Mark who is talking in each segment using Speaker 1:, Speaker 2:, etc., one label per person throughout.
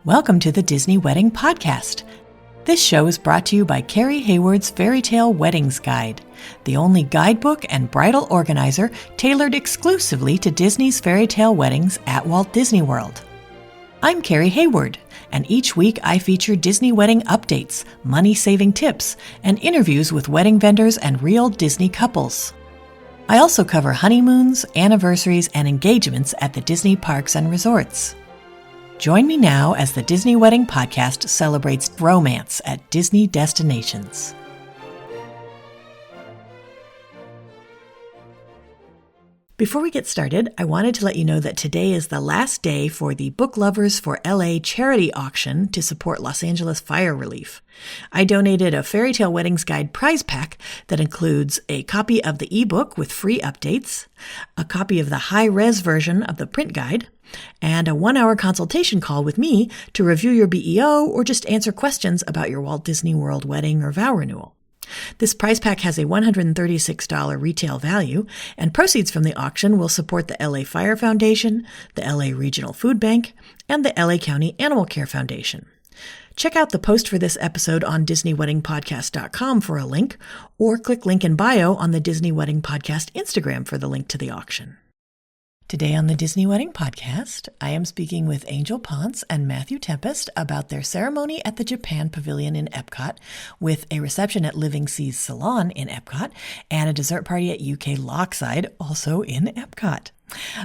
Speaker 1: Welcome to the Disney Wedding Podcast. This show is brought to you by Carrie Hayward's Fairy Tale Weddings Guide, the only guidebook and bridal organizer tailored exclusively to Disney's fairy tale weddings at Walt Disney World. I'm Carrie Hayward, and each week I feature Disney wedding updates, money-saving tips, and interviews with wedding vendors and real Disney couples. I also cover honeymoons, anniversaries, and engagements at the Disney parks and resorts. Join me now as the Disney Wedding Podcast celebrates romance at Disney destinations. Before we get started, I wanted to let you know that today is the last day for the Book Lovers for LA charity auction to support Los Angeles fire relief. I donated a Fairy Tale Weddings Guide prize pack that includes a copy of the ebook with free updates, a copy of the high-res version of the print guide, and a 1-hour consultation call with me to review your BEO or just answer questions about your Walt Disney World wedding or vow renewal. This prize pack has a $136 retail value, and proceeds from the auction will support the LA Fire Foundation, the LA Regional Food Bank, and the LA County Animal Care Foundation. Check out the post for this episode on DisneyWeddingPodcast.com for a link, or click link in bio on the Disney Wedding Podcast Instagram for the link to the auction. Today on the Disney Wedding Podcast, I am speaking with Angel Ponce and Matthew Tempest about their ceremony at the Japan Pavilion in EPCOT, with a reception at Living Seas Salon in EPCOT, and a dessert party at UK Lochside, also in EPCOT.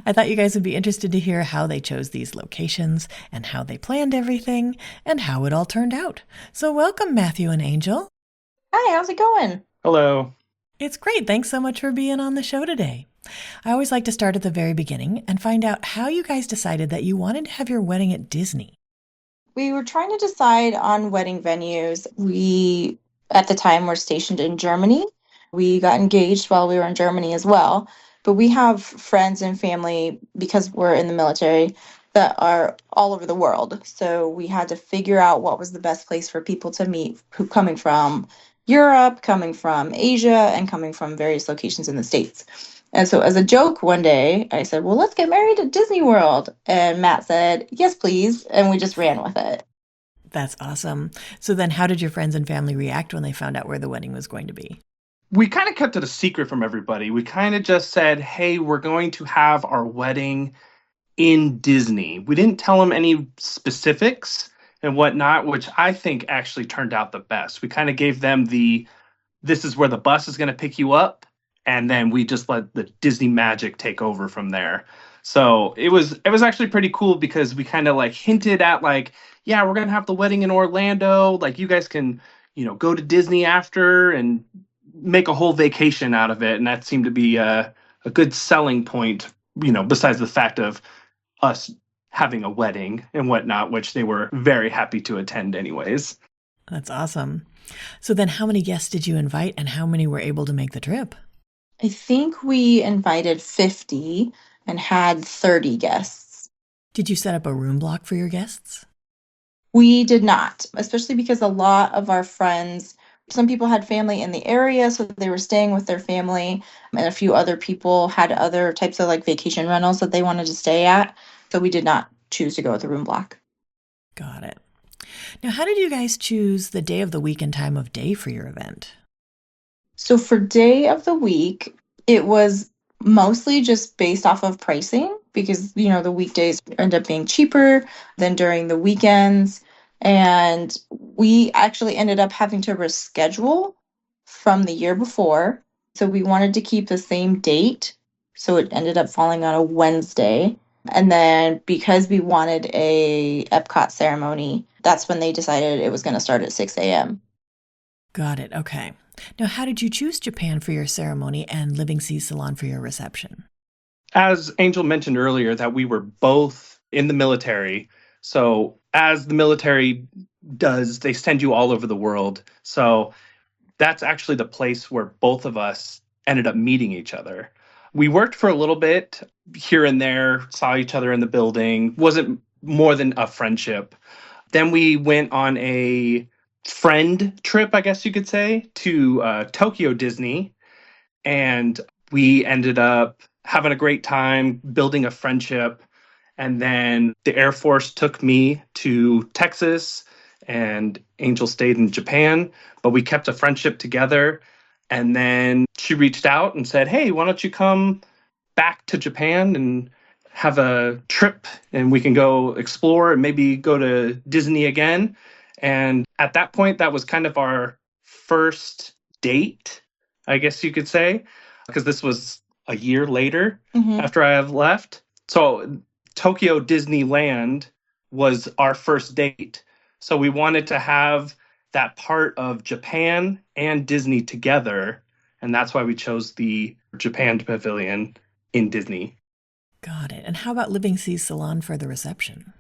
Speaker 1: I thought you guys would be interested to hear how they chose these locations, and how they planned everything, and how it all turned out. So welcome, Matthew and Angel.
Speaker 2: Hi, how's it going?
Speaker 3: Hello.
Speaker 1: It's great. Thanks so much for being on the show today. I always like to start at the very beginning and find out how you guys decided that you wanted to have your wedding at Disney.
Speaker 2: We were trying to decide on wedding venues. We, at the time, were stationed in Germany. We got engaged while we were in Germany as well. But we have friends and family, because we're in the military, that are all over the world. So we had to figure out what was the best place for people to meet, who coming from Europe, coming from Asia, and coming from various locations in the States. And so as a joke one day, I said, well, let's get married at Disney World. And Matt said, yes, please. And we just ran with it.
Speaker 1: That's awesome. So then how did your friends and family react when they found out where the wedding was going to be?
Speaker 3: We kind of kept it a secret from everybody. We kind of just said, hey, we're going to have our wedding in Disney. We didn't tell them any specifics and whatnot, which I think actually turned out the best. We kind of gave them this is where the bus is going to pick you up. And then we just let the Disney magic take over from there. So it was actually pretty cool, because we kind of like hinted at like, yeah, we're going to have the wedding in Orlando. Like, you guys can, go to Disney after and make a whole vacation out of it. And that seemed to be a good selling point, besides the fact of us having a wedding and whatnot, which they were very happy to attend anyways.
Speaker 1: That's awesome. So then how many guests did you invite, and how many were able to make the trip?
Speaker 2: I think we invited 50 and had 30 guests.
Speaker 1: Did you set up a room block for your guests?
Speaker 2: We did not, especially because a lot of our friends, some people had family in the area, so they were staying with their family, and a few other people had other types of like vacation rentals that they wanted to stay at. So we did not choose to go with a room block.
Speaker 1: Got it. Now, how did you guys choose the day of the week and time of day for your event?
Speaker 2: So for day of the week, it was mostly just based off of pricing, because, the weekdays end up being cheaper than during the weekends. And we actually ended up having to reschedule from the year before. So we wanted to keep the same date. So it ended up falling on a Wednesday. And then because we wanted a EPCOT ceremony, that's when they decided it was going to start at 6 a.m.
Speaker 1: Got it. Okay. Now, how did you choose Japan for your ceremony and Living Seas Salon for your reception?
Speaker 3: As Angel mentioned earlier, that we were both in the military. So as the military does, they send you all over the world. So that's actually the place where both of us ended up meeting each other. We worked for a little bit here and there, saw each other in the building, wasn't more than a friendship. Then we went on a friend trip, I guess you could say, to Tokyo Disney. And we ended up having a great time, building a friendship. And then the Air Force took me to Texas and Angel stayed in Japan, but we kept a friendship together. And then she reached out and said, hey, why don't you come back to Japan and have a trip and we can go explore and maybe go to Disney again. And at that point, that was kind of our first date, I guess you could say, because this was a year later after I have left. So Tokyo Disneyland was our first date. So we wanted to have that part of Japan and Disney together. And that's why we chose the Japan Pavilion in Disney.
Speaker 1: Got it. And how about Living Seas Salon for the reception?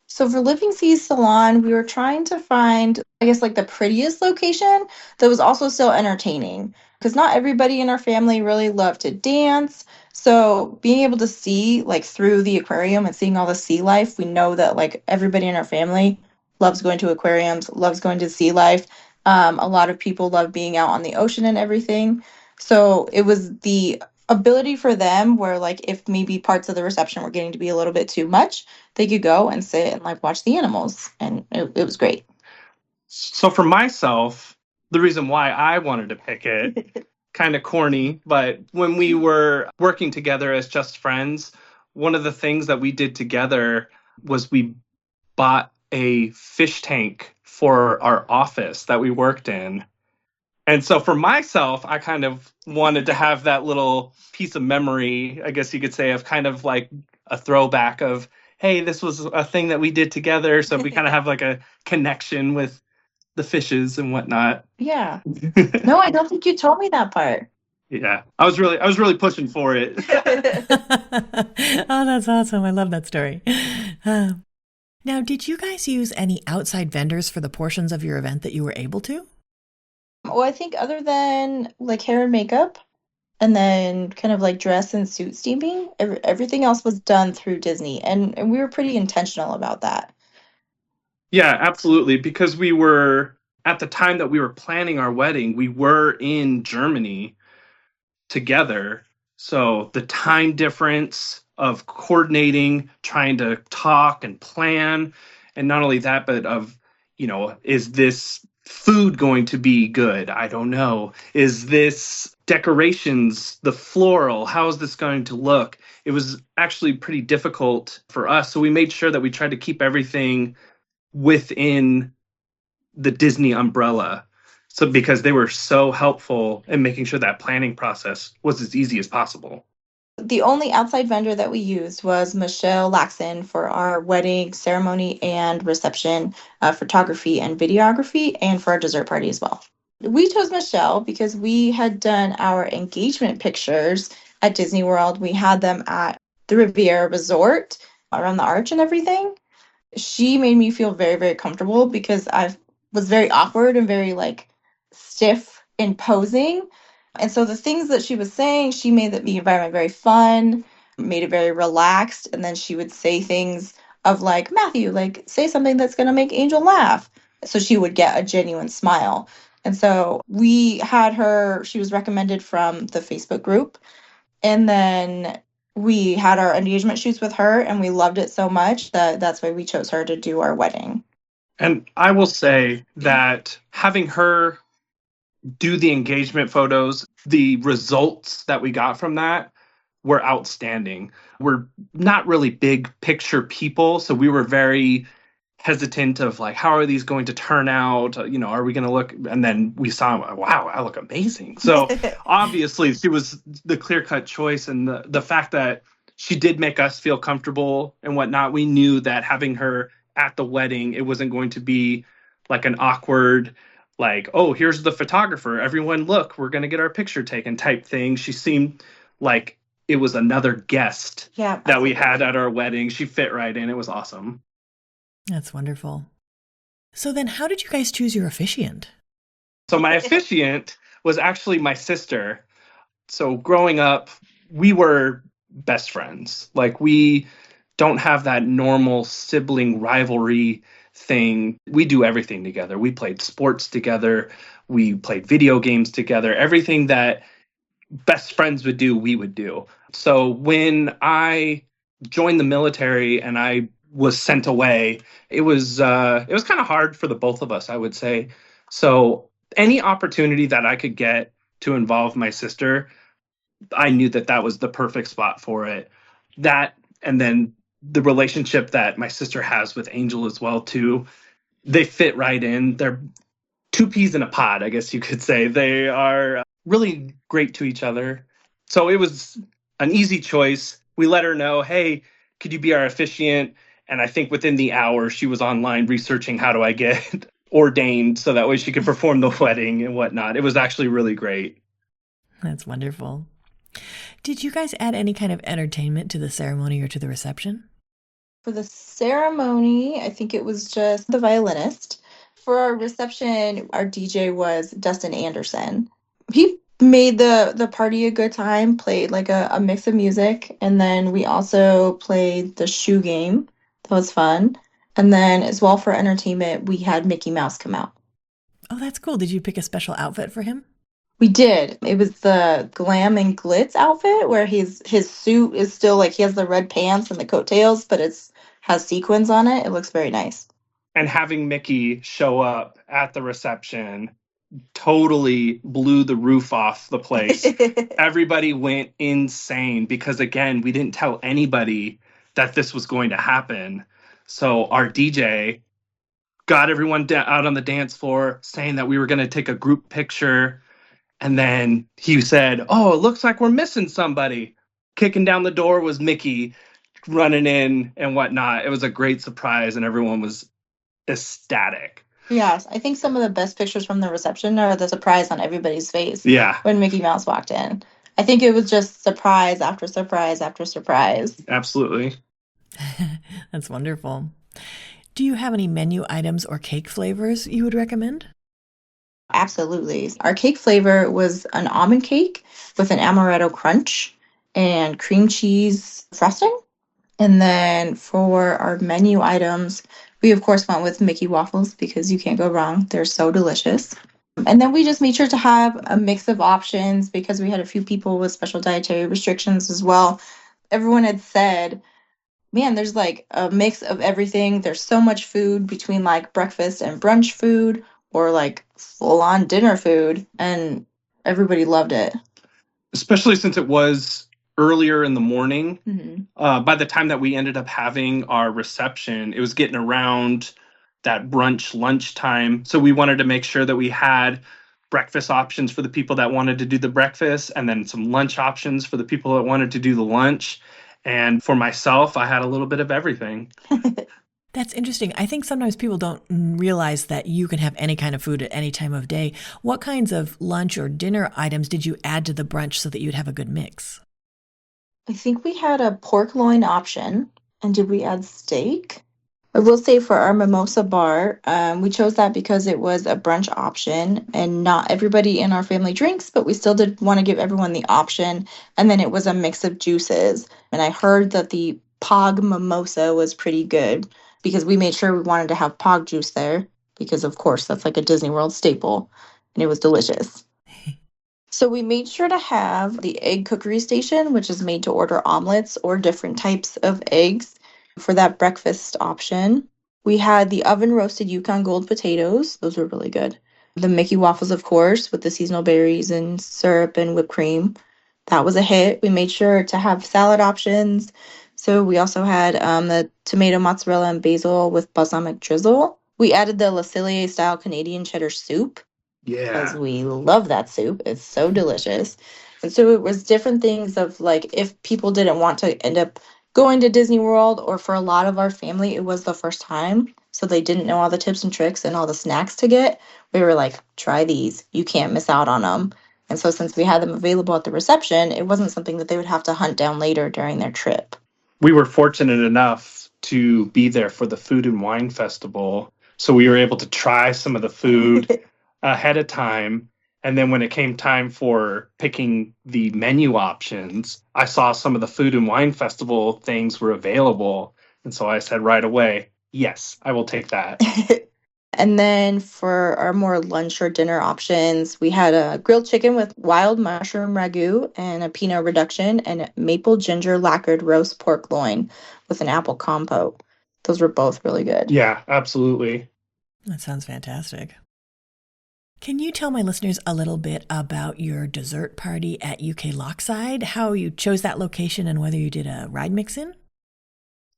Speaker 2: So for Living Seas Salon, we were trying to find, I guess, like the prettiest location that was also still entertaining. Because not everybody in our family really loved to dance. So being able to see like through the aquarium and seeing all the sea life, we know that like everybody in our family loves going to aquariums, loves going to sea life. A lot of people love being out on the ocean and everything. So it was the ability for them where like if maybe parts of the reception were getting to be a little bit too much, they could go and sit and like watch the animals, and it was great.
Speaker 3: So for myself, the reason why I wanted to pick it, kind of corny, but when we were working together as just friends, one of the things that we did together was we bought a fish tank for our office that we worked in. And so for myself, I kind of wanted to have that little piece of memory, I guess you could say, of kind of like a throwback of, hey, this was a thing that we did together. So we kind of have like a connection with the fishes and whatnot.
Speaker 2: Yeah. No, I don't think you told me that part.
Speaker 3: Yeah, I was really pushing for it.
Speaker 1: Oh, that's awesome. I love that story. Now, did you guys use any outside vendors for the portions of your event that you were able to?
Speaker 2: Well, I think other than like hair and makeup and then kind of like dress and suit steaming, everything else was done through Disney. And we were pretty intentional about that.
Speaker 3: Yeah, absolutely. Because we were, at the time that we were planning our wedding, we were in Germany together. So the time difference of coordinating, trying to talk and plan, and not only that, but of, is this food going to be good? I don't know. Is this decorations, the floral, how is this going to look? It was actually pretty difficult for us. So we made sure that we tried to keep everything within the Disney umbrella. So because they were so helpful in making sure that planning process was as easy as possible.
Speaker 2: The only outside vendor that we used was Michelle Laxon for our wedding ceremony and reception, photography and videography, and for our dessert party as well. We chose Michelle because we had done our engagement pictures at Disney World. We had them at the Riviera Resort around the arch and everything. She made me feel very, very comfortable because I was very awkward and very like stiff in posing. And so the things that she was saying, she made the environment very fun, made it very relaxed. And then she would say things of like, Matthew, like say something that's going to make Angel laugh. So she would get a genuine smile. And so we had her, she was recommended from the Facebook group. And then we had our engagement shoots with her and we loved it so much that that's why we chose her to do our wedding.
Speaker 3: And I will say that having her do the engagement photos, the results that we got from that were outstanding. We're not really big picture people, so we were very hesitant of like, how are these going to turn out? Are we going to look? And then we saw, wow, I look amazing. So obviously she was the clear-cut choice, and the fact that she did make us feel comfortable and whatnot. We knew that having her at the wedding, it wasn't going to be like an awkward, like, oh, here's the photographer, everyone look, we're going to get our picture taken type thing. She seemed like it was another guest that we had at our wedding. She fit right in. It was awesome.
Speaker 1: That's wonderful. So then how did you guys choose your officiant?
Speaker 3: So my officiant was actually my sister. So growing up, we were best friends. Like, we don't have that normal sibling rivalry thing. We do everything together. We played sports together. We played video games together. Everything that best friends would do, we would do. So when I joined the military and I was sent away, it was kind of hard for the both of us, I would say. So any opportunity that I could get to involve my sister, I knew that that was the perfect spot for it. That, and then the relationship that my sister has with Angel as well too, they fit right in. They're two peas in a pod, I guess you could say. They are really great to each other. So it was an easy choice. We let her know, hey, could you be our officiant? And I think within the hour, she was online researching how do I get ordained so that way she could perform the wedding and whatnot. It was actually really great.
Speaker 1: That's wonderful. Did you guys add any kind of entertainment to the ceremony or to the reception?
Speaker 2: For the ceremony, I think it was just the violinist. For our reception, our DJ was Dustin Anderson. He made the party a good time, played like a mix of music, and then we also played the shoe game. That was fun. And then as well for entertainment, we had Mickey Mouse come out.
Speaker 1: Oh, that's cool. Did you pick a special outfit for him?
Speaker 2: We did. It was the glam and glitz outfit where his suit is still like he has the red pants and the coattails, but it's has sequins on it. It looks very nice.
Speaker 3: And having Mickey show up at the reception totally blew the roof off the place. Everybody went insane because, again, we didn't tell anybody that this was going to happen. So our DJ got everyone out on the dance floor saying that we were going to take a group picture. And then he said, oh, it looks like we're missing somebody. Kicking down the door was Mickey running in and whatnot. It was a great surprise and everyone was ecstatic.
Speaker 2: Yes, I think some of the best pictures from the reception are the surprise on everybody's face.
Speaker 3: Yeah.
Speaker 2: When Mickey Mouse walked in. I think it was just surprise after surprise after surprise.
Speaker 3: Absolutely.
Speaker 1: That's wonderful. Do you have any menu items or cake flavors you would recommend?
Speaker 2: Absolutely. Our cake flavor was an almond cake with an amaretto crunch and cream cheese frosting. And then for our menu items, we of course went with Mickey waffles because you can't go wrong. They're so delicious. And then we just made sure to have a mix of options because we had a few people with special dietary restrictions as well. Everyone had said, man, there's like a mix of everything. There's so much food between like breakfast and brunch food or like full-on dinner food. And everybody loved it.
Speaker 3: Especially since it was earlier in the morning.
Speaker 2: Mm-hmm.
Speaker 3: By the time that we ended up having our reception, it was getting around that brunch lunchtime. So we wanted to make sure that we had breakfast options for the people that wanted to do the breakfast and then some lunch options for the people that wanted to do the lunch. And for myself, I had a little bit of everything.
Speaker 1: That's interesting. I think sometimes people don't realize that you can have any kind of food at any time of day. What kinds of lunch or dinner items did you add to the brunch so that you'd have a good mix?
Speaker 2: I think we had a pork loin option. And did we add steak? I will say for our mimosa bar, we chose that because it was a brunch option and not everybody in our family drinks, but we still did want to give everyone the option. And then it was a mix of juices. And I heard that the Pog mimosa was pretty good because we made sure we wanted to have Pog juice there because, of course, that's like a Disney World staple. And it was delicious. So we made sure to have the egg cookery station, which is made to order omelets or different types of eggs for that breakfast option. We had the oven roasted Yukon Gold potatoes. Those were really good. The Mickey waffles, of course, with the seasonal berries and syrup and whipped cream. That was a hit. We made sure to have salad options. So we also had the tomato mozzarella and basil with balsamic drizzle. We added the Le Cellier style Canadian cheddar soup.
Speaker 3: Yeah.
Speaker 2: Because we love that soup. It's so delicious. And so it was different things of like if people didn't want to end up going to Disney World or for a lot of our family, it was the first time. So they didn't know all the tips and tricks and all the snacks to get. We were like, try these. You can't miss out on them. And so since we had them available at the reception, it wasn't something that they would have to hunt down later during their trip.
Speaker 3: We were fortunate enough to be there for the Food and Wine Festival. So we were able to try some of the food ahead of time. And then when it came time for picking the menu options, I saw some of the Food and Wine Festival things were available. And so I said right away, yes, I will take that.
Speaker 2: And then for our more lunch or dinner options, we had a grilled chicken with wild mushroom ragu and a peanut reduction and a maple ginger lacquered roast pork loin with an apple compote. Those were both really good.
Speaker 3: Yeah, absolutely.
Speaker 1: That sounds fantastic. Can you tell my listeners a little bit about your dessert party at UK Lochside, how you chose that location and whether you did a ride mix-in?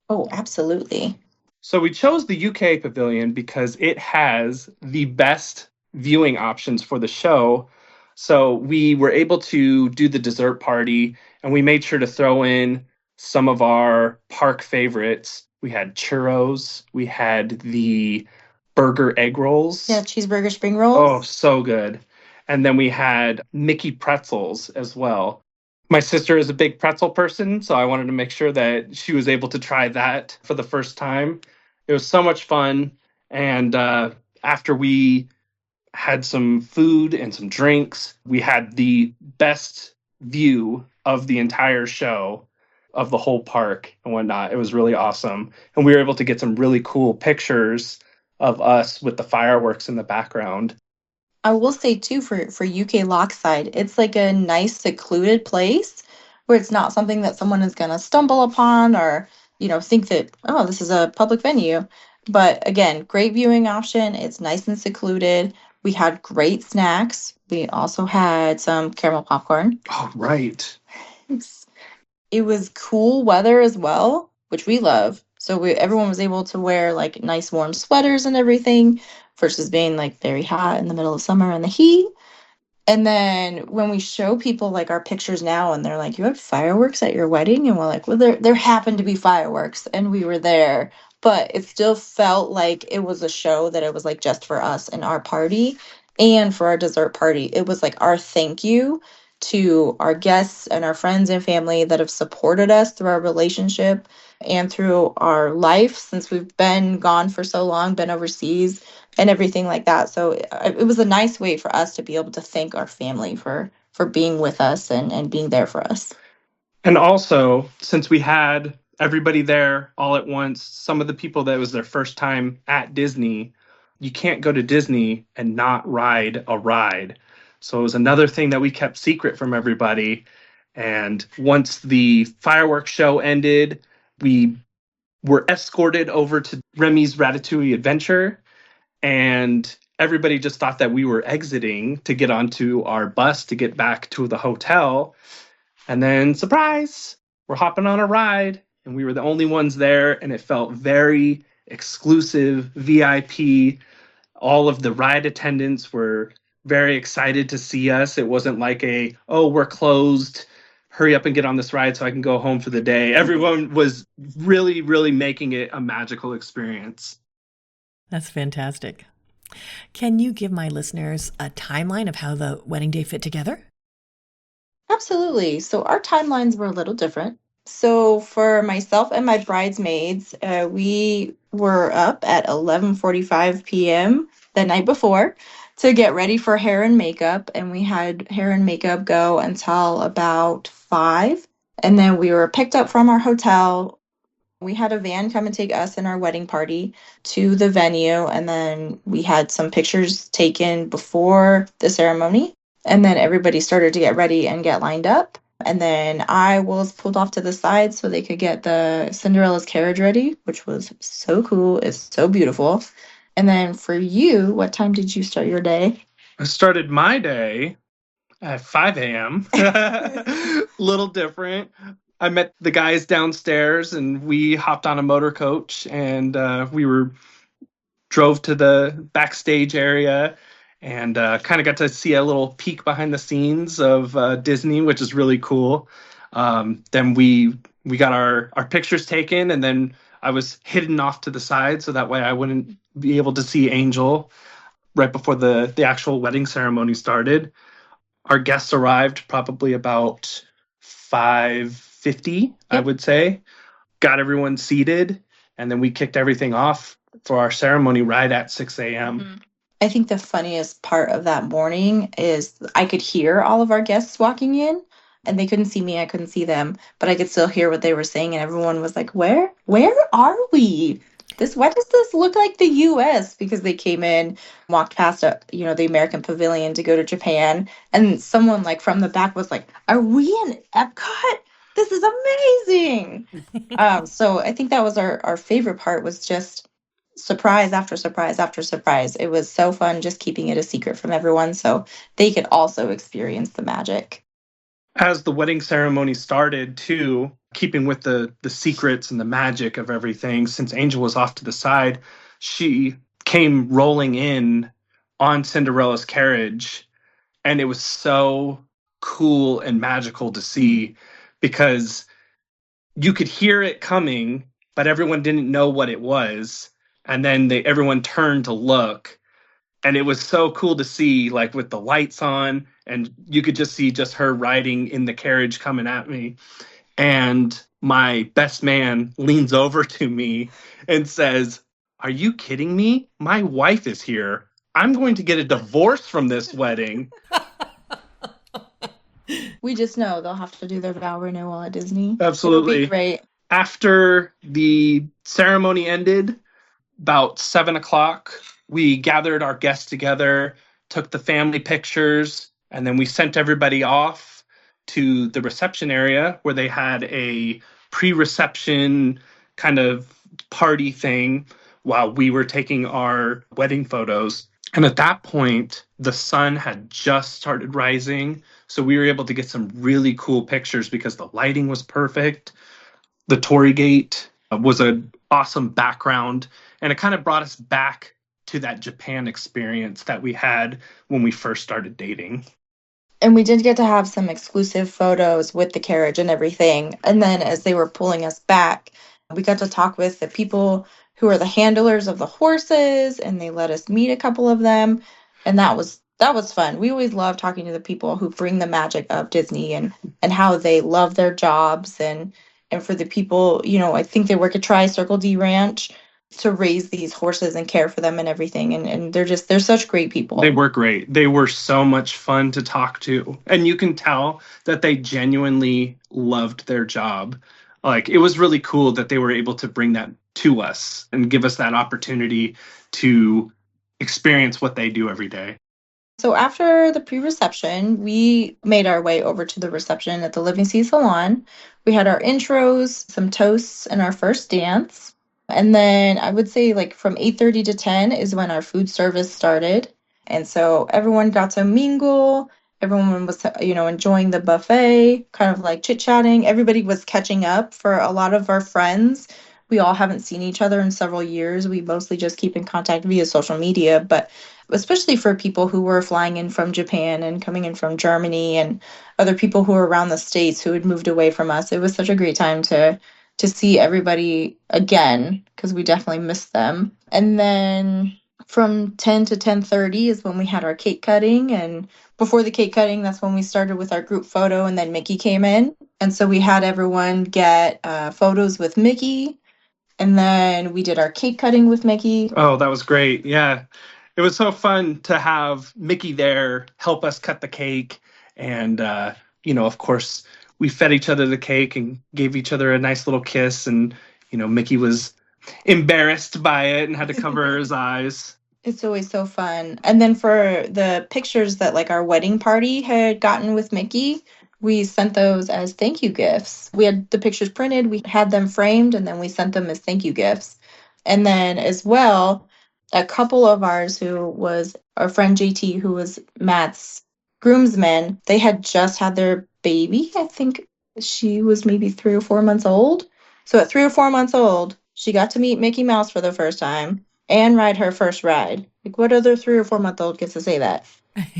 Speaker 2: Oh, absolutely.
Speaker 3: So we chose the UK Pavilion because it has the best viewing options for the show. So we were able to do the dessert party, and we made sure to throw in some of our park favorites. We had churros, we had the burger egg rolls.
Speaker 2: Yeah, cheeseburger spring rolls.
Speaker 3: Oh, so good. And then we had Mickey pretzels as well. My sister is a big pretzel person, so I wanted to make sure that she was able to try that for the first time. It was so much fun. And after we had some food and some drinks, we had the best view of the entire show, of the whole park and whatnot. It was really awesome. And we were able to get some really cool pictures of us with the fireworks in the background.
Speaker 2: I will say too, for UK Lochside, it's like a nice secluded place where it's not something that someone is gonna stumble upon or, think that, oh, this is a public venue. But again, great viewing option. It's nice and secluded. We had great snacks. We also had some caramel popcorn.
Speaker 3: Oh, right.
Speaker 2: It was cool weather as well, which we love. So everyone was able to wear like nice warm sweaters and everything versus being like very hot in the middle of summer in the heat. And then when we show people like our pictures now and they're like, you had fireworks at your wedding? And we're like, well, there happened to be fireworks and we were there. But it still felt like it was a show that it was like just for us and our party and for our dessert party. It was like our thank you to our guests and our friends and family that have supported us through our relationship and through our life since we've been gone for so long, been overseas and everything like that. So it was a nice way for us to be able to thank our family for being with us and being there for us.
Speaker 3: And also, since we had everybody there all at once, some of the people that was their first time at Disney, you can't go to Disney and not ride a ride. So it was another thing that we kept secret from everybody. And once the fireworks show ended, we were escorted over to Remy's Ratatouille Adventure. And everybody just thought that we were exiting to get onto our bus to get back to the hotel. And then, surprise, we're hopping on a ride. And we were the only ones there. And it felt very exclusive, VIP. All of the ride attendants were very excited to see us. It wasn't like oh, we're closed. Hurry up and get on this ride so I can go home for the day. Everyone was really, really making it a magical experience.
Speaker 1: That's fantastic. Can you give my listeners a timeline of how the wedding day fit together?
Speaker 2: Absolutely. So our timelines were a little different. So for myself and my bridesmaids, we were up at 11:45 p.m. the night before to get ready for hair and makeup. And we had hair and makeup go until about 5. And then we were picked up from our hotel. We had a van come and take us and our wedding party to the venue. And then we had some pictures taken before the ceremony. And then everybody started to get ready and get lined up. And then I was pulled off to the side so they could get the Cinderella's carriage ready, which was so cool. It's so beautiful. And then for you, what time did you start your day?
Speaker 3: I started my day at 5 a.m. Little different. I met the guys downstairs and we hopped on a motor coach and we drove to the backstage area and kind of got to see a little peek behind the scenes of Disney, which is really cool. Then we got our pictures taken, and then I was hidden off to the side so that way I wouldn't be able to see Angel right before the actual wedding ceremony started. Our guests arrived probably about 5:50, I would say. Got everyone seated, and then we kicked everything off for our ceremony right at 6 a.m.
Speaker 2: Mm-hmm. I think the funniest part of that morning is I could hear all of our guests walking in, and they couldn't see me, I couldn't see them, but I could still hear what they were saying, and everyone was like, where are we? why does this look like the US? Because they came in, walked past the American Pavilion to go to Japan, and someone like from the back was like, "Are we in EPCOT? This is amazing!" So I think that was our favorite part, was just surprise after surprise after surprise. It was so fun just keeping it a secret from everyone so they could also experience the magic.
Speaker 3: As the wedding ceremony started, too, keeping with the secrets and the magic of everything, since Angel was off to the side, she came rolling in on Cinderella's carriage, and it was so cool and magical to see because you could hear it coming, but everyone didn't know what it was. And then everyone turned to look, and it was so cool to see, like with the lights on, and you could just see just her riding in the carriage coming at me. And my best man leans over to me and says, "Are you kidding me? My wife is here. I'm going to get a divorce from this wedding."
Speaker 2: We just know they'll have to do their vow renewal at Disney.
Speaker 3: Absolutely.
Speaker 2: It'll be great.
Speaker 3: After the ceremony ended, about 7 o'clock, we gathered our guests together, took the family pictures, and then we sent everybody off to the reception area where they had a pre-reception kind of party thing while we were taking our wedding photos. And at that point, the sun had just started rising, so we were able to get some really cool pictures because the lighting was perfect. The Torii Gate was an awesome background, and it kind of brought us back to that Japan experience that we had when we first started dating.
Speaker 2: And we did get to have some exclusive photos with the carriage and everything. And then as they were pulling us back, we got to talk with the people who are the handlers of the horses, and they let us meet a couple of them. And that was fun. We always love talking to the people who bring the magic of Disney and how they love their jobs, and for the people, I think they work at Tri-Circle D Ranch to raise these horses and care for them and everything. And they're such great people.
Speaker 3: They were great. They were so much fun to talk to. And you can tell that they genuinely loved their job. Like, it was really cool that they were able to bring that to us and give us that opportunity to experience what they do every day.
Speaker 2: So after the pre-reception, we made our way over to the reception at the Living Seas Salon. We had our intros, some toasts, and our first dance. And then I would say like from 8:30 to 10 is when our food service started. And so everyone got to mingle. Everyone was, enjoying the buffet, kind of like chit-chatting. Everybody was catching up. For a lot of our friends, we all haven't seen each other in several years. We mostly just keep in contact via social media, but especially for people who were flying in from Japan and coming in from Germany, and other people who were around the States who had moved away from us. It was such a great time to see everybody again, because we definitely missed them. And then from 10 to 10:30 is when we had our cake cutting. And before the cake cutting, that's when we started with our group photo, and then Mickey came in. And so we had everyone get photos with Mickey. And then we did our cake cutting with Mickey.
Speaker 3: Oh, that was great. Yeah. It was so fun to have Mickey there help us cut the cake. And, of course, we fed each other the cake and gave each other a nice little kiss. And, Mickey was embarrassed by it and had to cover his eyes.
Speaker 2: It's always so fun. And then for the pictures that like our wedding party had gotten with Mickey, we sent those as thank you gifts. We had the pictures printed, we had them framed, and then we sent them as thank you gifts. And then as well, a couple of ours, who was our friend JT, who was Matt's groomsman, they had just had their baby. I think she was maybe 3 or 4 months old. So at 3 or 4 months old, she got to meet Mickey Mouse for the first time and ride her first ride. Like, what other 3 or 4 month old gets to say that?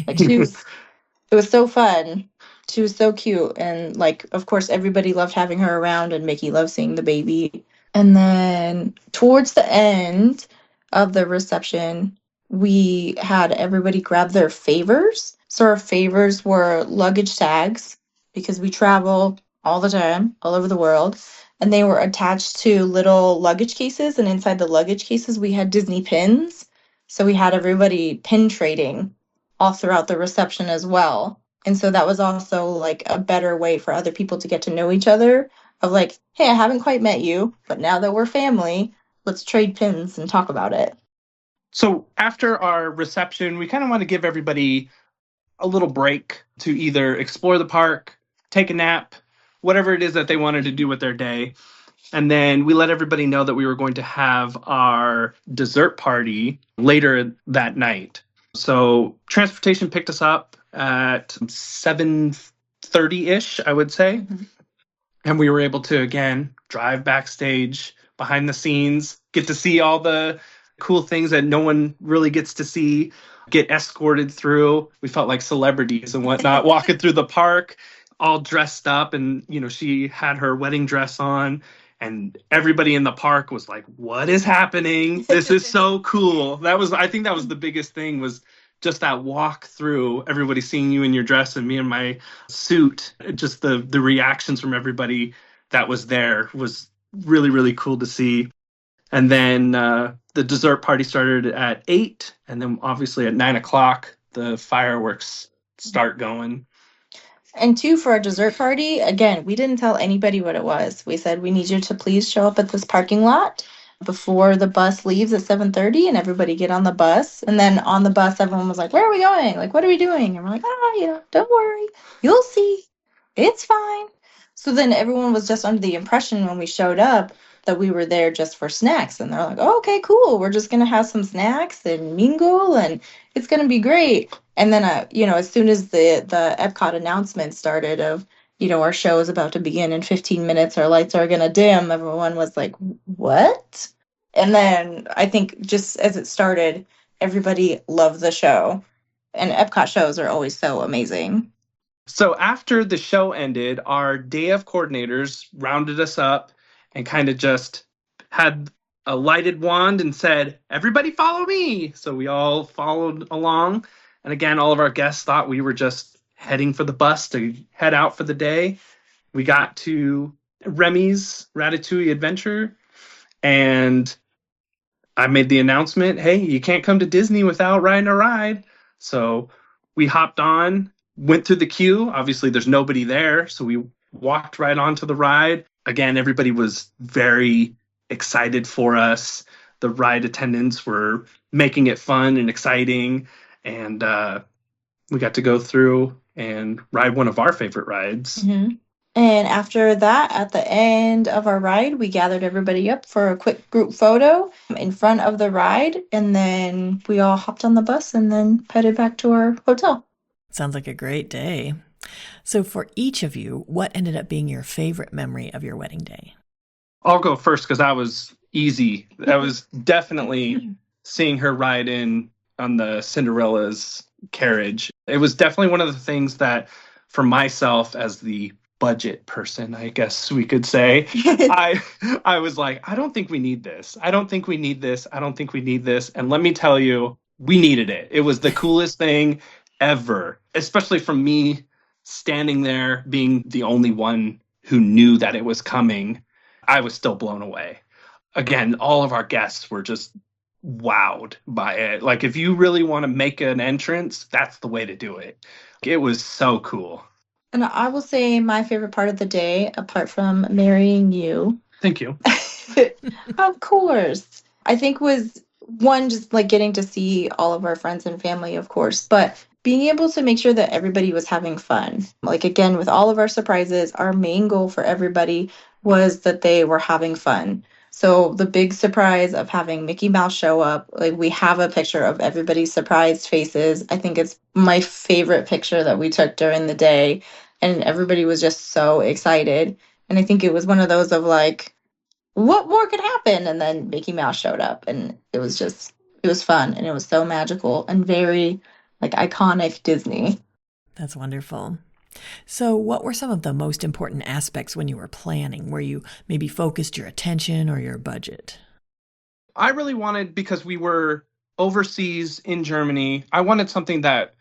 Speaker 2: Like, it was so fun. She was so cute. And like, of course, everybody loved having her around, and Mickey loved seeing the baby. And then towards the end of the reception, we had everybody grab their favors. So our favors were luggage tags, because we travel all the time, all over the world. And they were attached to little luggage cases. And inside the luggage cases, we had Disney pins. So we had everybody pin trading all throughout the reception as well. And so that was also like a better way for other people to get to know each other, of like, hey, I haven't quite met you, but now that we're family, let's trade pins and talk about it.
Speaker 3: So after our reception, we kind of want to give everybody a little break to either explore the park, take a nap, whatever it is that they wanted to do with their day. And then we let everybody know that we were going to have our dessert party later that night. So transportation picked us up at 7:30-ish, I would say.
Speaker 2: Mm-hmm.
Speaker 3: And we were able to, again, drive backstage, behind the scenes, get to see all the cool things that no one really gets to see, get escorted through. We felt like celebrities and whatnot, walking through the park, all dressed up. And, she had her wedding dress on. And everybody in the park was like, what is happening? This is so cool. I think that was the biggest thing, was just that walk through, everybody seeing you in your dress and me in my suit. Just the reactions from everybody that was there was really, really cool to see. And then the dessert party started at 8. And then obviously at 9 o'clock, the fireworks start going.
Speaker 2: And 2, for our dessert party, again, we didn't tell anybody what it was. We said, we need you to please show up at this parking lot before the bus leaves at 7:30, and everybody get on the bus. And then on the bus, everyone was like, where are we going? Like, what are we doing? And we're like, don't worry. You'll see. It's fine. So then everyone was just under the impression when we showed up that we were there just for snacks. And they're like, oh, okay, cool. We're just going to have some snacks and mingle, and it's going to be great. And then, as soon as the EPCOT announcement started of, our show is about to begin in 15 minutes, our lights are going to dim, everyone was like, what? And then I think just as it started, everybody loved the show. And EPCOT shows are always so amazing.
Speaker 3: So after the show ended, our day of coordinators rounded us up and kind of just had a lighted wand and said, everybody follow me. So we all followed along. And again, all of our guests thought we were just heading for the bus to head out for the day. We got to Remy's Ratatouille adventure, and I made the announcement, hey, you can't come to Disney without riding a ride. So we hopped on, went through the queue. Obviously, there's nobody there, so we walked right onto the ride. Again, everybody was very excited for us. The ride attendants were making it fun and exciting. And we got to go through and ride one of our favorite rides.
Speaker 2: Mm-hmm. And after that, at the end of our ride, we gathered everybody up for a quick group photo in front of the ride. And then we all hopped on the bus and then headed back to our hotel.
Speaker 1: Sounds like a great day. So for each of you, what ended up being your favorite memory of your wedding day?
Speaker 3: I'll go first because that was easy. That was definitely seeing her ride in on the Cinderella's carriage. It was definitely one of the things that, for myself as the budget person, I guess we could say, I was like, I don't think we need this. I don't think we need this. I don't think we need this. And let me tell you, we needed it. It was the coolest thing ever, especially from me standing there being the only one who knew that it was coming. I was still blown away. Again, all of our guests were just wowed by it. Like, if you really want to make an entrance, that's the way to do it. It was so cool.
Speaker 2: And I will say my favorite part of the day, apart from marrying you.
Speaker 3: Thank you.
Speaker 2: Of course. I think was one, just like getting to see all of our friends and family, of course, but being able to make sure that everybody was having fun. Like, again, with all of our surprises, our main goal for everybody was that they were having fun. So the big surprise of having Mickey Mouse show up, like, we have a picture of everybody's surprised faces. I think it's my favorite picture that we took during the day, and everybody was just so excited. And I think it was one of those of like, what more could happen? And then Mickey Mouse showed up, and it was fun, and it was so magical and very like iconic Disney.
Speaker 1: That's wonderful. So what were some of the most important aspects when you were planning, where you maybe focused your attention or your budget?
Speaker 3: I really wanted, because we were overseas in Germany, I wanted something that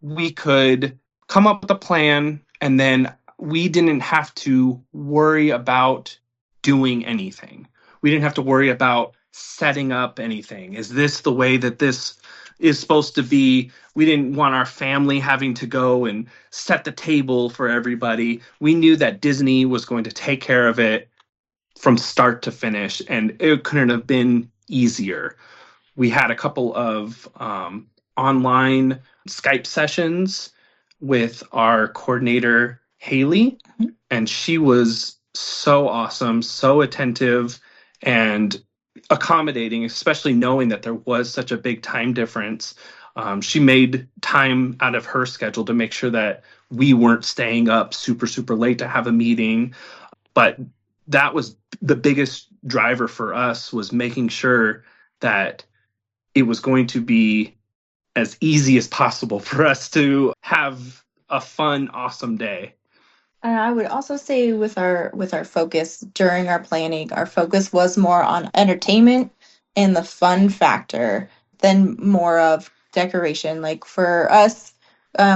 Speaker 3: we could come up with a plan, and then we didn't have to worry about doing anything. We didn't have to worry about setting up anything. Is this the way that this is supposed to be? We didn't want our family having to go and set the table for everybody. We knew that Disney was going to take care of it from start to finish, and it couldn't have been easier. We had a couple of online Skype sessions with our coordinator, Haley, and she was so awesome, so attentive and accommodating, especially knowing that there was such a big time difference. She made time out of her schedule to make sure that we weren't staying up super, super late to have a meeting. But that was the biggest driver for us, was making sure that it was going to be as easy as possible for us to have a fun, awesome day.
Speaker 2: And I would also say with our focus during our planning, our focus was more on entertainment and the fun factor than more of decoration. Like for us,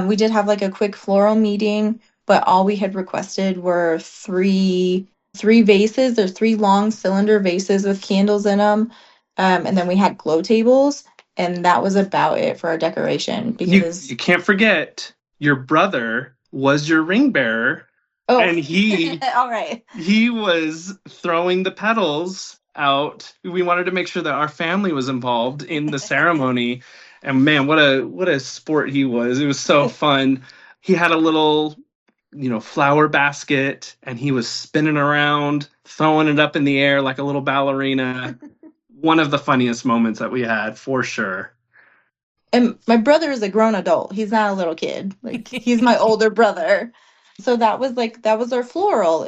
Speaker 2: we did have like a quick floral meeting, but all we had requested were three vases. There's three long cylinder vases with candles in them, and then we had glow tables, and that was about it for our decoration. Because
Speaker 3: you can't forget your brother was your ring bearer.
Speaker 2: oh,
Speaker 3: And he
Speaker 2: all right.
Speaker 3: he was throwing the petals out. We wanted to make sure that our family was involved in the ceremony. And man, what a sport he was. It was so fun. He had a little, flower basket, and he was spinning around, throwing it up in the air like a little ballerina. One of the funniest moments that we had, for sure.
Speaker 2: And my brother is a grown adult. He's not a little kid. Like he's my older brother. So that was our floral.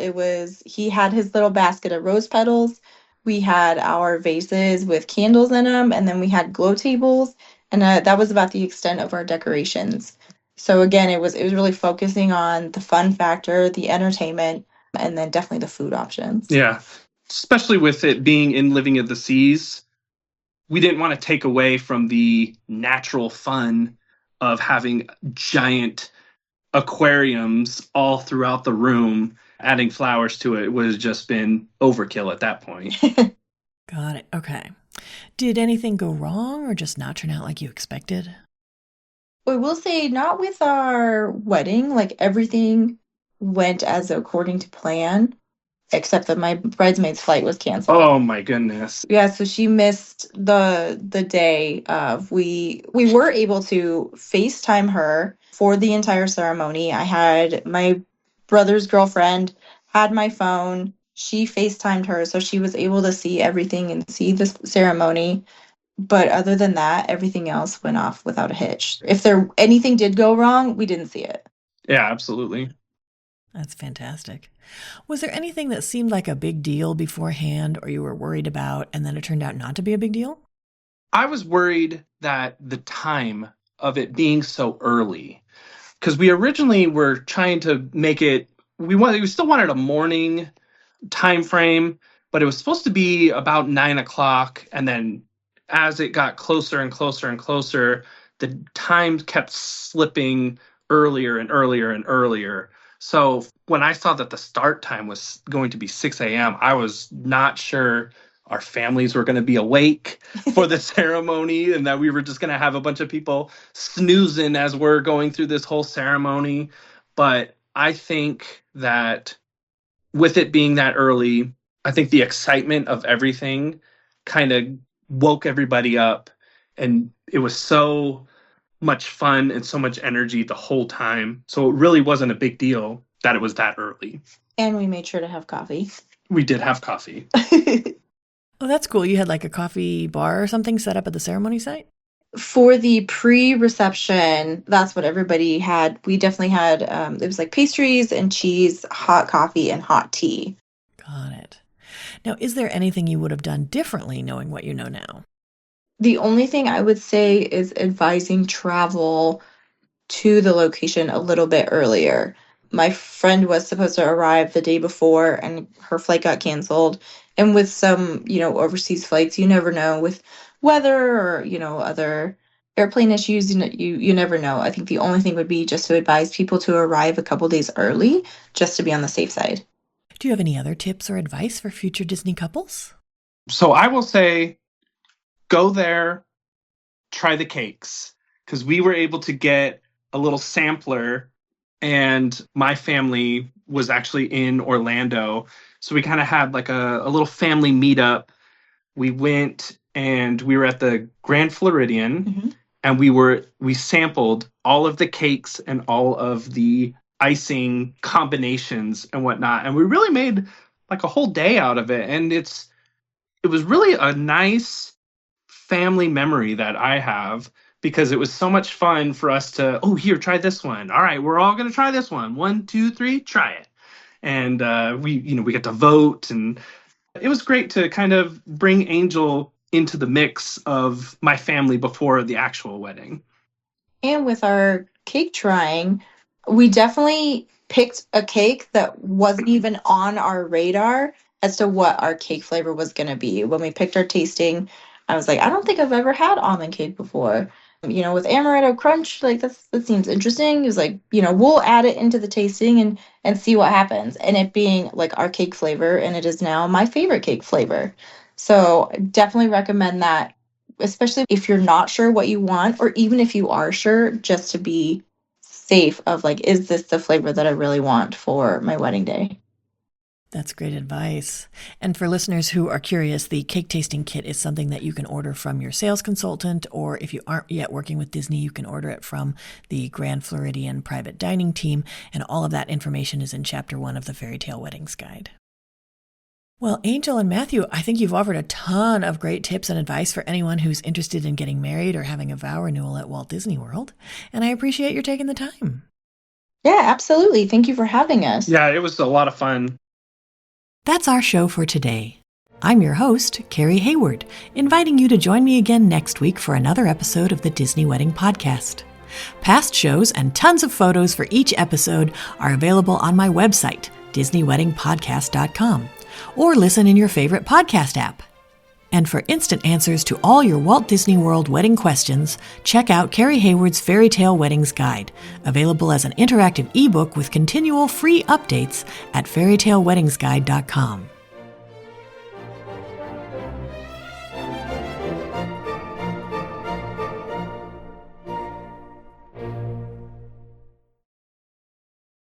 Speaker 2: He had his little basket of rose petals. We had our vases with candles in them, and then we had glow tables, and that was about the extent of our decorations. So again, it was really focusing on the fun factor, the entertainment, and then definitely the food options.
Speaker 3: Yeah, especially with it being in Living at the Seas, we didn't want to take away from the natural fun of having giant aquariums all throughout the room. Adding flowers to it would have just been overkill at that point.
Speaker 1: Got it. Okay. Did anything go wrong or just not turn out like you expected?
Speaker 2: I will say not with our wedding. Like everything went as according to plan, except that my bridesmaid's flight was canceled.
Speaker 3: Oh my goodness.
Speaker 2: Yeah, so she missed the day of we were able to FaceTime her for the entire ceremony. I had my brother's girlfriend had my phone. She FaceTimed her, so she was able to see everything and see the ceremony. But other than that, everything else went off without a hitch. If anything did go wrong, we didn't see it.
Speaker 3: Yeah, absolutely.
Speaker 1: That's fantastic. Was there anything that seemed like a big deal beforehand or you were worried about and then it turned out not to be a big deal?
Speaker 3: I was worried that the time of it being so early, because we originally were trying to make it, we still wanted a morning time frame, but it was supposed to be about 9 o'clock. And then as it got closer and closer and closer, the time kept slipping earlier and earlier and earlier. So when I saw that the start time was going to be 6 a.m., I was not sure our families were going to be awake for the ceremony and that we were just going to have a bunch of people snoozing as we're going through this whole ceremony. But I think that with it being that early, I think the excitement of everything kind of woke everybody up. And it was so much fun and so much energy the whole time. So it really wasn't a big deal that it was that early.
Speaker 2: And we made sure to have coffee.
Speaker 3: We did have coffee.
Speaker 1: Oh, that's cool. You had like a coffee bar or something set up at the ceremony site?
Speaker 2: For the pre-reception, that's what everybody had. We definitely had, it was like pastries and cheese, hot coffee, and hot tea.
Speaker 1: Got it. Now, is there anything you would have done differently knowing what you know now?
Speaker 2: The only thing I would say is advising travel to the location a little bit earlier. My friend was supposed to arrive the day before and her flight got canceled. And with some, overseas flights, you never know with weather or, other airplane issues, you never know. I think the only thing would be just to advise people to arrive a couple days early just to be on the safe side.
Speaker 1: Do you have any other tips or advice for future Disney couples?
Speaker 3: So I will say, go there, try the cakes, because we were able to get a little sampler and my family was actually in Orlando. So we kind of had like a little family meetup. We went and we were at the Grand Floridian, and we sampled all of the cakes and all of the icing combinations and whatnot. And we really made like a whole day out of it. And it was really a nice family memory that I have, because it was so much fun for us to, oh, here, try this one. All right, we're all going to try this one. 1, 2, 3, try it. And we got to vote, and it was great to kind of bring Angel into the mix of my family before the actual wedding.
Speaker 2: And with our cake trying, we definitely picked a cake that wasn't even on our radar as to what our cake flavor was going to be. When we picked our tasting, I was like, I don't think I've ever had almond cake before. With amaretto crunch, like that seems interesting. It was like, we'll add it into the tasting and see what happens. And it being like our cake flavor, and it is now my favorite cake flavor. So definitely recommend that, especially if you're not sure what you want, or even if you are sure, just to be safe of like, is this the flavor that I really want for my wedding day?
Speaker 1: That's great advice. And for listeners who are curious, the cake tasting kit is something that you can order from your sales consultant, or if you aren't yet working with Disney, you can order it from the Grand Floridian private dining team. And all of that information is in Chapter 1 of the Fairy Tale Weddings Guide. Well, Angel and Matthew, I think you've offered a ton of great tips and advice for anyone who's interested in getting married or having a vow renewal at Walt Disney World. And I appreciate your taking the time.
Speaker 2: Yeah, absolutely. Thank you for having us.
Speaker 3: Yeah, it was a lot of fun.
Speaker 1: That's our show for today. I'm your host, Carrie Hayward, inviting you to join me again next week for another episode of the Disney Wedding Podcast. Past shows and tons of photos for each episode are available on my website, DisneyWeddingPodcast.com, or listen in your favorite podcast app. And for instant answers to all your Walt Disney World wedding questions, check out Carrie Hayward's Fairy Tale Weddings Guide, available as an interactive ebook with continual free updates at fairytaleweddingsguide.com.